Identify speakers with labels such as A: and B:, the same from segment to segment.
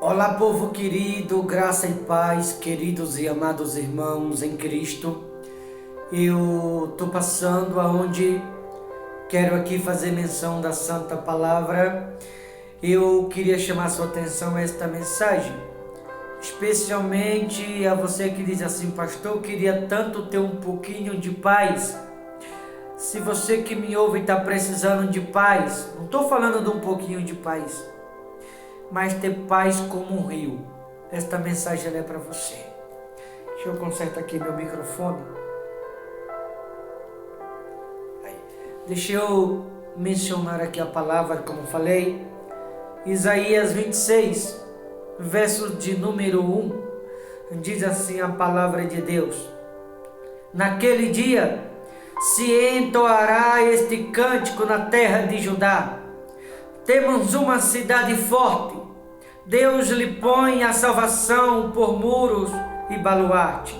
A: Olá, povo querido, graça e paz, queridos e amados irmãos em Cristo. Eu estou passando aonde quero aqui fazer menção da Santa Palavra. Eu queria chamar sua atenção a esta mensagem, especialmente a você que diz assim: pastor, eu queria tanto ter um pouquinho de paz. Se você que me ouve está precisando de paz, não estou falando de um pouquinho de paz, mas ter paz como um rio. Esta mensagem é para você. Deixa eu consertar aqui meu microfone. Deixa eu mencionar aqui a palavra, como falei. Isaías 26, verso de número 1, diz assim a palavra de Deus: naquele dia se entoará este cântico na terra de Judá. Temos uma cidade forte, Deus lhe põe a salvação por muros e baluarte.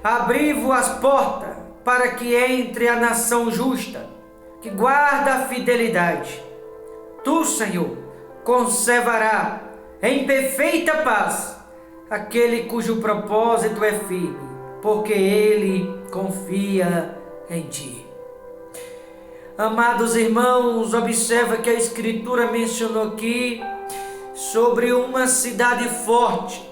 A: Abri-vos as portas para que entre a nação justa, que guarda a fidelidade. Tu, Senhor, conservará em perfeita paz aquele cujo propósito é firme, porque ele confia em ti. Amados irmãos, observa que a Escritura mencionou aqui sobre uma cidade forte.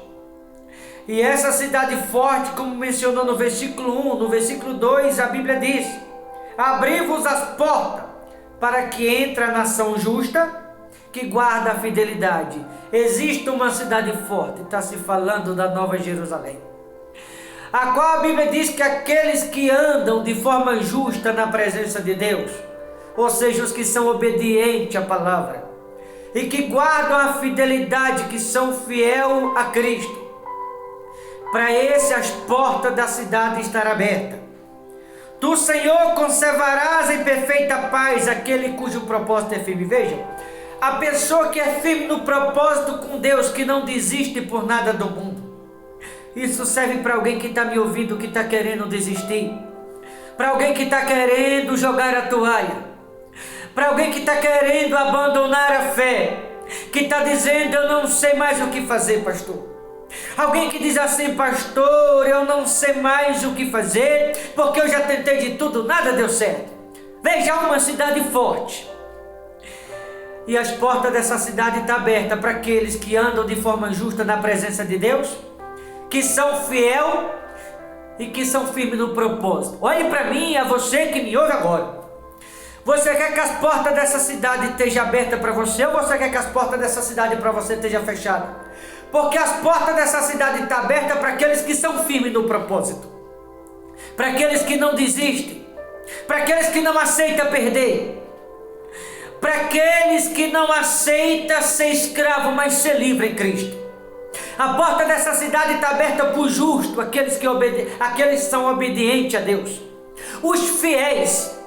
A: E essa cidade forte, como mencionou no versículo 1, no versículo 2, a Bíblia diz: abri-vos as portas para que entre a nação justa, que guarda a fidelidade. Existe uma cidade forte, está se falando da Nova Jerusalém, a qual a Bíblia diz que aqueles que andam de forma justa na presença de Deus, ou seja, os que são obedientes à palavra e que guardam a fidelidade, que são fiel a Cristo, para esse as portas da cidade estarão abertas. Tu, Senhor, conservarás em perfeita paz aquele cujo propósito é firme. Veja, a pessoa que é firme no propósito com Deus, que não desiste por nada do mundo. Isso serve para alguém que está me ouvindo, que está querendo desistir, para alguém que está querendo jogar a toalha, para alguém que está querendo abandonar a fé, que está dizendo: eu não sei mais o que fazer, pastor. Alguém que diz assim: pastor, eu não sei mais o que fazer, porque eu já tentei de tudo, nada deu certo. Veja, uma cidade forte, e as portas dessa cidade estão abertas para aqueles que andam de forma justa na presença de Deus, que são fiel e que são firmes no propósito. Olhe para mim, a você que me ouve agora. Você quer que as portas dessa cidade estejam abertas para você, ou você quer que as portas dessa cidade para você estejam fechadas? Porque as portas dessa cidade estão abertas para aqueles que são firmes no propósito, para aqueles que não desistem, para aqueles que não aceitam perder, para aqueles que não aceitam ser escravo, mas ser livre em Cristo. A porta dessa cidade está aberta para o justo, aqueles que são obedientes a Deus, os fiéis,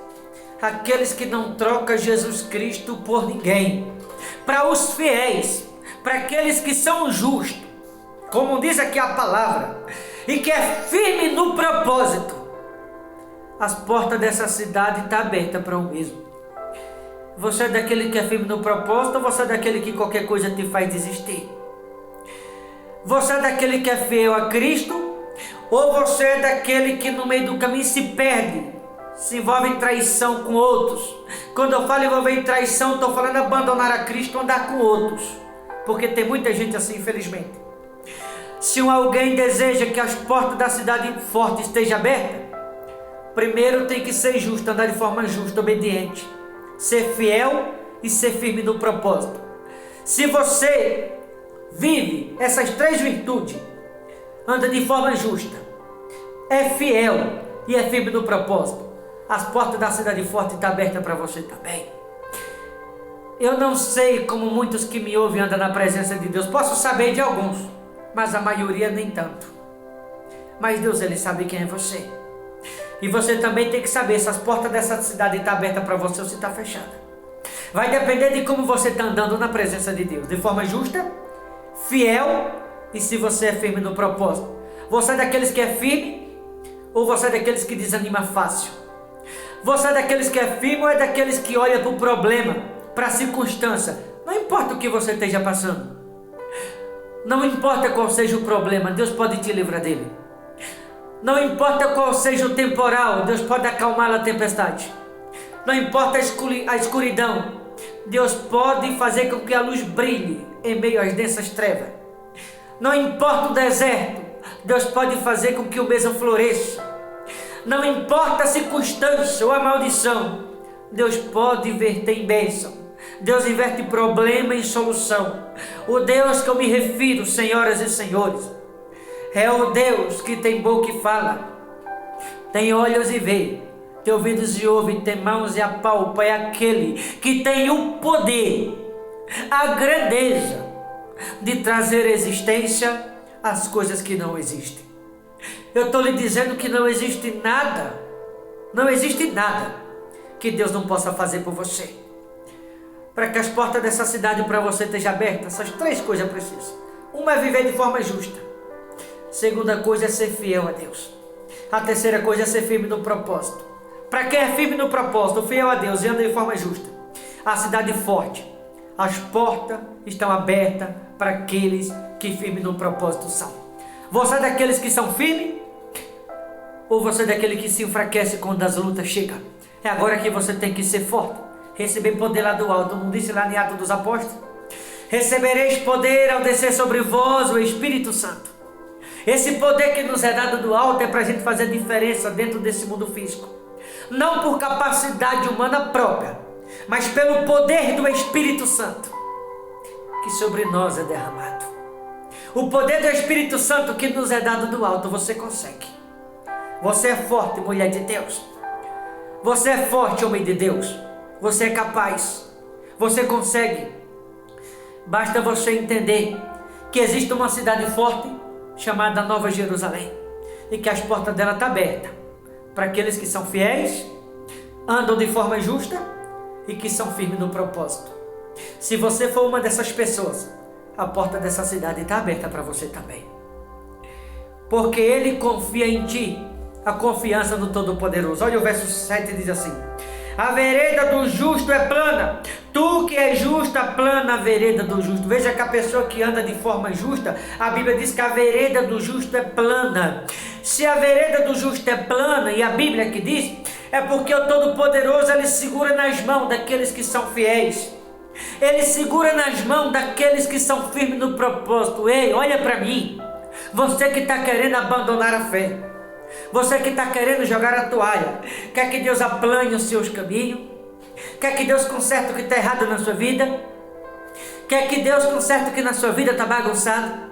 A: aqueles que não trocam Jesus Cristo por ninguém. Para os fiéis, para aqueles que são justos, como diz aqui a palavra, e que é firme no propósito, as portas dessa cidade estão abertas para o mesmo. Você é daquele que é firme no propósito, ou você é daquele que qualquer coisa te faz desistir? Você é daquele que é fiel a Cristo, ou você é daquele que no meio do caminho se perde, se envolve em traição com outros? Quando eu falo envolver em traição, estou falando abandonar a Cristo, andar com outros, porque tem muita gente assim, infelizmente. Se alguém deseja que as portas da cidade forte estejam abertas, primeiro tem que ser justo, andar de forma justa, obediente, ser fiel e ser firme no propósito. Se você vive essas três virtudes, anda de forma justa, é fiel e é firme no propósito, as portas da cidade forte estão abertas para você também. Eu não sei como muitos que me ouvem andam na presença de Deus. Posso saber de alguns, mas a maioria nem tanto. Mas Deus, Ele sabe quem é você. E você também tem que saber se as portas dessa cidade estão abertas para você ou se está fechada. Vai depender de como você está andando na presença de Deus, de forma justa, fiel, e se você é firme no propósito. Você é daqueles que é firme, ou você é daqueles que desanima fácil? Você é daqueles que é firme, ou é daqueles que olha para o problema, para a circunstância? Não importa o que você esteja passando, Não importa qual seja o problema, Deus pode te livrar dele. Não importa qual seja o temporal, Deus pode acalmar a tempestade. Não importa a escuridão, Deus pode fazer com que a luz brilhe em meio às densas trevas. Não importa o deserto, Deus pode fazer com que o mesmo floresça. Não importa a circunstância ou a maldição, Deus pode inverter em bênção. Deus inverte problema em solução. O Deus que eu me refiro, senhoras e senhores, é o Deus que tem boca e fala, tem olhos e vê, tem ouvidos e ouve, tem mãos e apalpa. É aquele que tem o poder, a grandeza de trazer existência às coisas que não existem. Eu estou lhe dizendo que não existe nada que Deus não possa fazer por você. Para que as portas dessa cidade para você estejam abertas, essas 3 coisas precisam. Uma é viver de forma justa. Segunda coisa é ser fiel a Deus. A terceira coisa é ser firme no propósito. Para quem é firme no propósito, fiel a Deus e anda de forma justa, a cidade forte, as portas estão abertas para aqueles que firmes no propósito são. Você é daqueles que são firmes? Ou você é daquele que se enfraquece quando as lutas chegam? É agora que você tem que ser forte. Receber poder lá do alto. Não disse lá em Atos dos Apóstolos? Recebereis poder ao descer sobre vós o Espírito Santo. Esse poder que nos é dado do alto é para a gente fazer diferença dentro desse mundo físico. Não por capacidade humana própria, mas pelo poder do Espírito Santo que sobre nós é derramado. O poder do Espírito Santo que nos é dado do alto, você consegue. Você é forte, mulher de Deus. Você é forte, homem de Deus. Você é capaz. Você consegue. Basta você entender que existe uma cidade forte chamada Nova Jerusalém e que as portas dela estão abertas para aqueles que são fiéis, andam de forma justa e que são firmes no propósito. Se você for uma dessas pessoas, a porta dessa cidade está aberta para você também. Porque Ele confia em ti, a confiança no Todo-Poderoso. Olha o verso 7, diz assim: a vereda do justo é plana, tu que és justa, plana a vereda do justo. Veja que a pessoa que anda de forma justa, a Bíblia diz que a vereda do justo é plana. Se a vereda do justo é plana, e a Bíblia que diz, é porque o Todo-Poderoso, Ele segura nas mãos daqueles que são fiéis. Ele segura nas mãos daqueles que são firmes no propósito. Ei, olha para mim, você que está querendo abandonar a fé, você que está querendo jogar a toalha, quer que Deus aplane os seus caminhos? Quer que Deus conserte o que está errado na sua vida? Quer que Deus conserte o que na sua vida está bagunçado?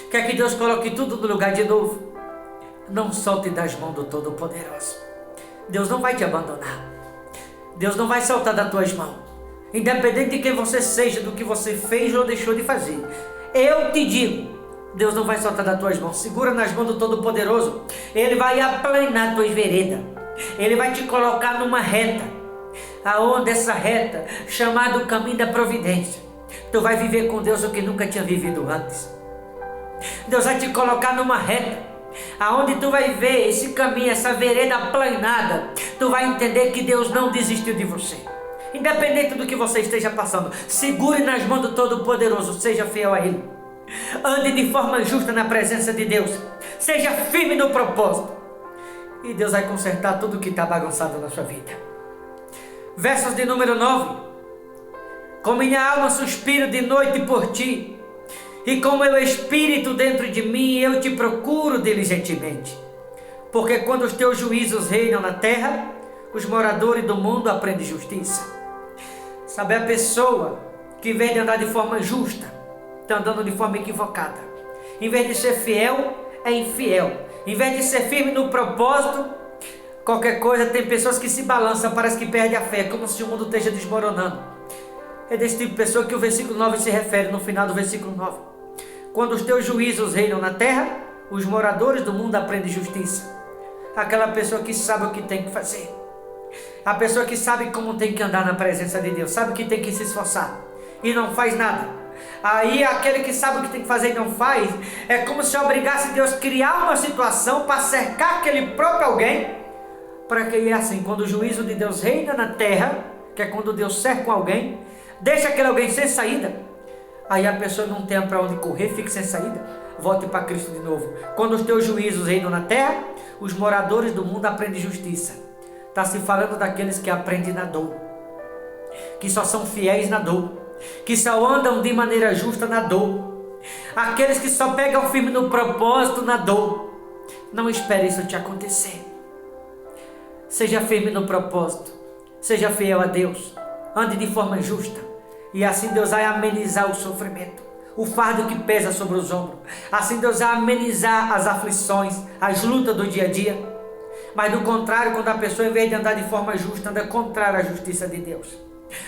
A: Quer que Deus coloque tudo no lugar de novo? Não solte das mãos do Todo-Poderoso. Deus não vai te abandonar. Deus não vai soltar das tuas mãos. Independente de quem você seja, do que você fez ou deixou de fazer. Eu te digo, Deus não vai soltar das tuas mãos. Segura nas mãos do Todo-Poderoso. Ele vai aplanar tuas veredas. Ele vai te colocar numa reta. Aonde essa reta, chamada o caminho da providência, tu vai viver com Deus o que nunca tinha vivido antes. Deus vai te colocar numa reta, aonde tu vai ver esse caminho, essa vereda aplanada. Tu vai entender que Deus não desistiu de você. Independente do que você esteja passando, segure nas mãos do Todo-Poderoso, seja fiel a Ele. Ande de forma justa na presença de Deus. Seja firme no propósito. E Deus vai consertar tudo que está bagunçado na sua vida. Versos de número 9. Com minha alma suspiro de noite por ti, e com meu espírito dentro de mim eu te procuro diligentemente. Porque quando os teus juízos reinam na terra, os moradores do mundo aprendem justiça. Sabe, a pessoa que vem de andar de forma justa, está andando de forma equivocada. Em vez de ser fiel, é infiel. Em vez de ser firme no propósito, qualquer coisa, tem pessoas que se balançam, parece que perde a fé, como se o mundo esteja desmoronando. É desse tipo de pessoa que o versículo 9 se refere, no final do versículo 9. Quando os teus juízos reinam na terra, os moradores do mundo aprendem justiça. Aquela pessoa que sabe o que tem que fazer. A pessoa que sabe como tem que andar na presença de Deus, sabe que tem que se esforçar e não faz nada. Aí aquele que sabe o que tem que fazer e não faz, é como se obrigasse Deus a criar uma situação para cercar aquele próprio alguém, para que assim, quando o juízo de Deus reina na terra, que é quando Deus cerca alguém, deixa aquele alguém sem saída, Aí a pessoa não tem para onde correr, fica sem saída. Volte para Cristo de novo. Quando os teus juízos reinam na terra, os moradores do mundo aprendem justiça. Está se falando daqueles que aprendem na dor, que só são fiéis na dor, que só andam de maneira justa na dor, aqueles que só pegam firme no propósito na dor. Não espere isso te acontecer. Seja firme no propósito, seja fiel a Deus, ande de forma justa, e assim Deus vai amenizar o sofrimento, o fardo que pesa sobre os ombros. Assim Deus vai amenizar as aflições, as lutas do dia a dia. Mas do contrário, quando a pessoa, em vez de andar de forma justa, anda contrário à justiça de Deus,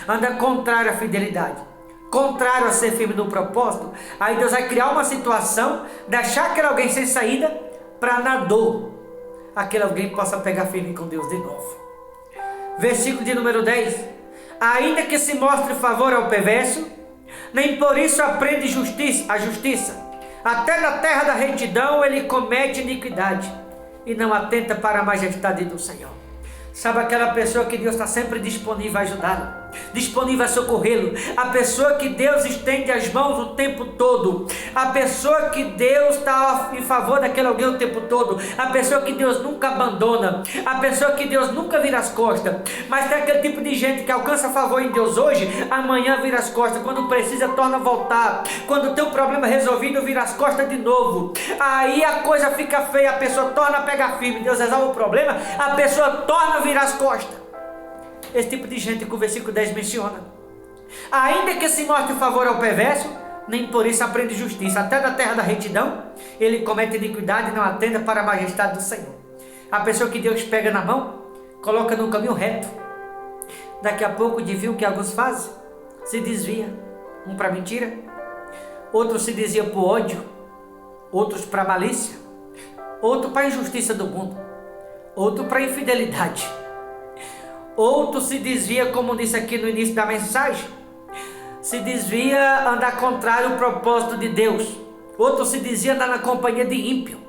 A: anda contrário à fidelidade, contrário a ser firme no propósito, aí Deus vai criar uma situação de achar aquele alguém sem saída, para na dor, aquele alguém possa pegar firme com Deus de novo. Versículo de número 10. Ainda que se mostre favor ao perverso, nem por isso aprende a justiça. Até na terra da retidão ele comete iniquidade, e não atenta para a majestade do Senhor. Sabe aquela pessoa que Deus está sempre disponível a ajudá-lo, disponível a socorrê-lo, a pessoa que Deus estende as mãos o tempo todo, a pessoa que Deus está em favor daquele alguém o tempo todo, a pessoa que Deus nunca abandona, a pessoa que Deus nunca vira as costas. Mas tem aquele tipo de gente que alcança favor em Deus hoje, amanhã vira as costas, quando precisa torna a voltar, quando tem um problema resolvido vira as costas de novo, aí a coisa fica feia, a pessoa torna a pegar firme, Deus resolve o problema, a pessoa torna a virar as costas. Esse tipo de gente que o versículo 10 menciona. Ainda que se mostre favor ao perverso, nem por isso aprende justiça. Até na terra da retidão ele comete iniquidade e não atenda para a majestade do Senhor. A pessoa que Deus pega na mão, coloca no caminho reto, daqui a pouco desvia o que alguns fazem, se desvia, um para mentira, outros se desvia para o ódio, outros para a malícia, outro para a injustiça do mundo, outro para a infidelidade, outro se desvia, como disse aqui no início da mensagem, se desvia andar contrário ao propósito de Deus, outro se desvia andar na companhia de ímpio,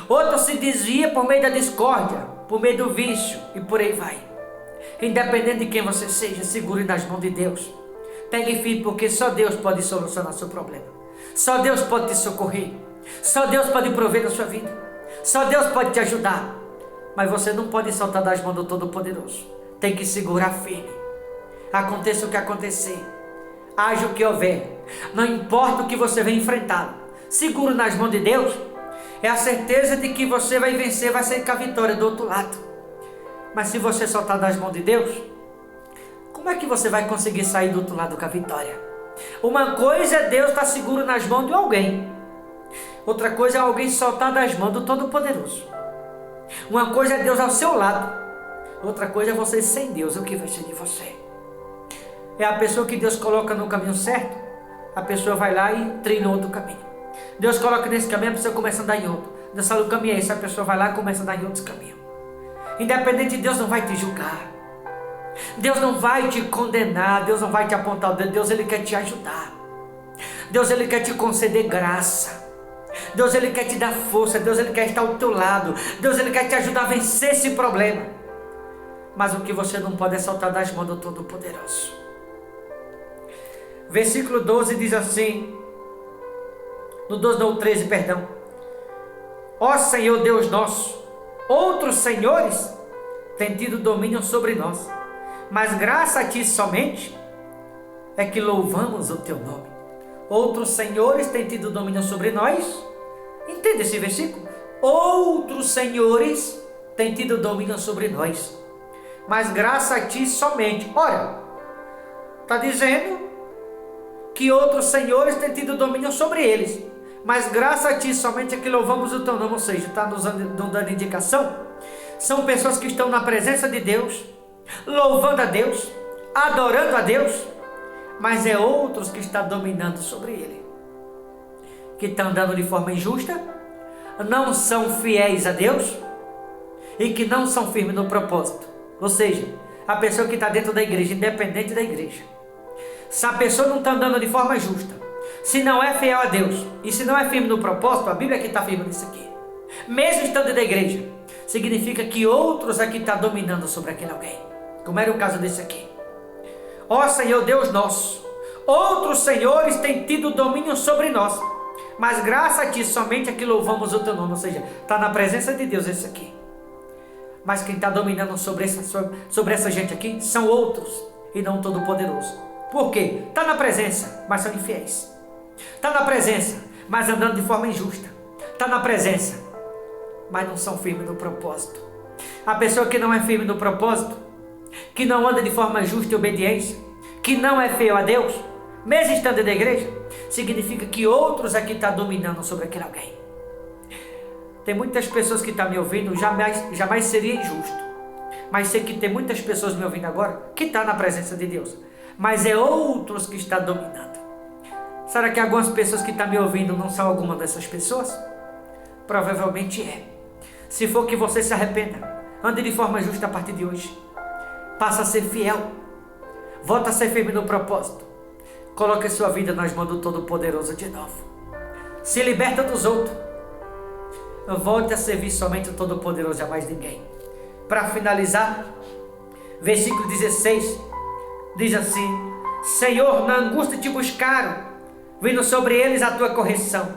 A: outro se desvia por meio da discórdia, por meio do vício e por aí vai. Independente de quem você seja, segure nas mãos de Deus, pegue firme, porque só Deus pode solucionar seu problema, só Deus pode te socorrer, só Deus pode prover na sua vida, só Deus pode te ajudar. Mas você não pode soltar das mãos do Todo-Poderoso, tem que segurar firme, aconteça o que acontecer, haja o que houver, não importa o que você vem enfrentar, seguro nas mãos de Deus, é a certeza de que você vai vencer, vai sair com a vitória do outro lado. Mas se você soltar das mãos de Deus, como é que você vai conseguir sair do outro lado com a vitória? Uma coisa é Deus estar seguro nas mãos de alguém, outra coisa é alguém soltar das mãos do Todo-Poderoso. Uma coisa é Deus ao seu lado, outra coisa é você sem Deus, o que vai ser de você? É a pessoa que Deus coloca no caminho certo, a pessoa vai lá e trilha outro caminho. Deus coloca nesse caminho, a pessoa começa a andar em outro. Deus fala o caminho é esse, a pessoa vai lá e começa a andar em outros caminhos. Independente de Deus não vai te julgar, Deus não vai te condenar, Deus não vai te apontar o dedo, Deus ele quer te ajudar, Deus ele quer te conceder graça, Deus ele quer te dar força, Deus ele quer estar ao teu lado, Deus ele quer te ajudar a vencer esse problema. Mas o que você não pode é soltar das mãos do Todo-Poderoso. Versículo 12 diz assim, no 12 não, 13, perdão. Ó Senhor Deus nosso, outros senhores têm tido domínio sobre nós, mas graças a ti somente é que louvamos o teu nome. Outros senhores têm tido domínio sobre nós. Entende esse versículo? Outros senhores têm tido domínio sobre nós, mas graças a ti somente. Ora, está dizendo que outros senhores têm tido domínio sobre eles, mas graças a ti somente é que louvamos o teu nome. Ou seja, está nos dando indicação, são pessoas que estão na presença de Deus, louvando a Deus, adorando a Deus, mas é outros que estão dominando sobre ele, que estão andando de forma injusta, não são fiéis a Deus e que não são firmes no propósito. Ou seja, a pessoa que está dentro da igreja, independente da igreja, se a pessoa não está andando de forma justa, se não é fiel a Deus e se não é firme no propósito, a Bíblia aqui está firme nisso aqui, mesmo estando da igreja, significa que outros aqui estão dominando sobre aquele alguém, como era o caso desse aqui. Ó Senhor Deus nosso, Outros senhores têm tido domínio sobre nós, mas graças a ti somente aqui louvamos o teu nome. Ou seja, está na presença de Deus esse aqui. Mas quem está dominando sobre essa gente aqui são outros e não o Todo-Poderoso. Por quê? Está na presença, mas são infiéis. Está na presença, mas andando de forma injusta. Está na presença, mas não são firmes no propósito. A pessoa que não é firme no propósito, que não anda de forma justa e obediência, que não é fiel a Deus, mesmo estando na igreja, significa que outros aqui estão dominando sobre aquele alguém. Tem muitas pessoas que estão me ouvindo, jamais seria injusto, mas sei que tem muitas pessoas me ouvindo agora que estão na presença de Deus, mas é outros que estão dominando. Será que algumas pessoas que estão me ouvindo não são alguma dessas pessoas? Provavelmente é. Se for, que você se arrependa, ande de forma justa a partir de hoje, passa a ser fiel, volta a ser firme no propósito, coloque a sua vida nas mãos do Todo-Poderoso de novo, se liberta dos outros, volte a servir somente o Todo-Poderoso e a mais ninguém. Para finalizar, versículo 16 diz assim: Senhor, na angústia te buscaram, vindo sobre eles a tua correção,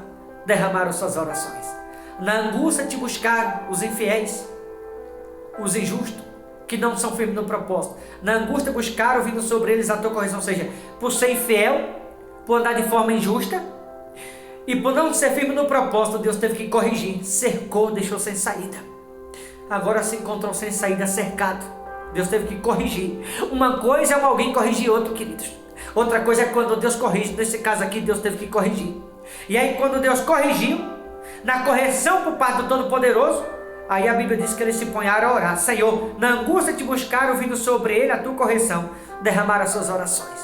A: derramaram suas orações. Na angústia te buscaram os infiéis, os injustos, que não são firmes no propósito. Na angústia buscaram, vindo sobre eles a tua correção. Ou seja, por ser infiel, por andar de forma injusta e por não ser firme no propósito, Deus teve que corrigir, cercou, deixou sem saída. Agora se encontrou sem saída, cercado. Deus teve que corrigir. Uma coisa é alguém corrigir outro, queridos. Outra coisa é quando Deus corrige. Nesse caso aqui, Deus teve que corrigir. E aí, quando Deus corrigiu, na correção por parte do Todo-Poderoso, aí a Bíblia diz que eles se ponharam a orar. Senhor, na angústia te buscaram, vindo sobre ele a tua correção, derramaram as suas orações.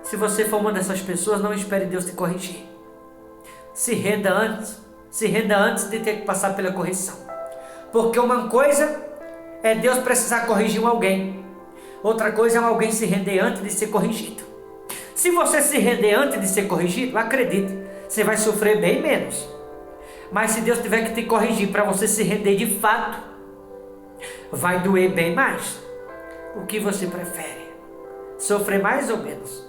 A: Se você for uma dessas pessoas, não espere Deus te corrigir. Se renda antes de ter que passar pela correção. Porque uma coisa é Deus precisar corrigir alguém, outra coisa é alguém se render antes de ser corrigido. Se você se render antes de ser corrigido, acredite, você vai sofrer bem menos. Mas se Deus tiver que te corrigir para você se render de fato, vai doer bem mais. O que você prefere? Sofrer mais ou menos?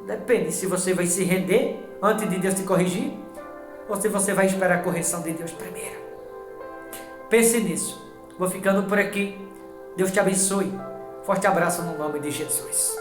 A: Depende se você vai se render antes de Deus te corrigir, ou se você vai esperar a correção de Deus primeiro. Pense nisso. Vou ficando por aqui. Deus te abençoe. Forte abraço no nome de Jesus.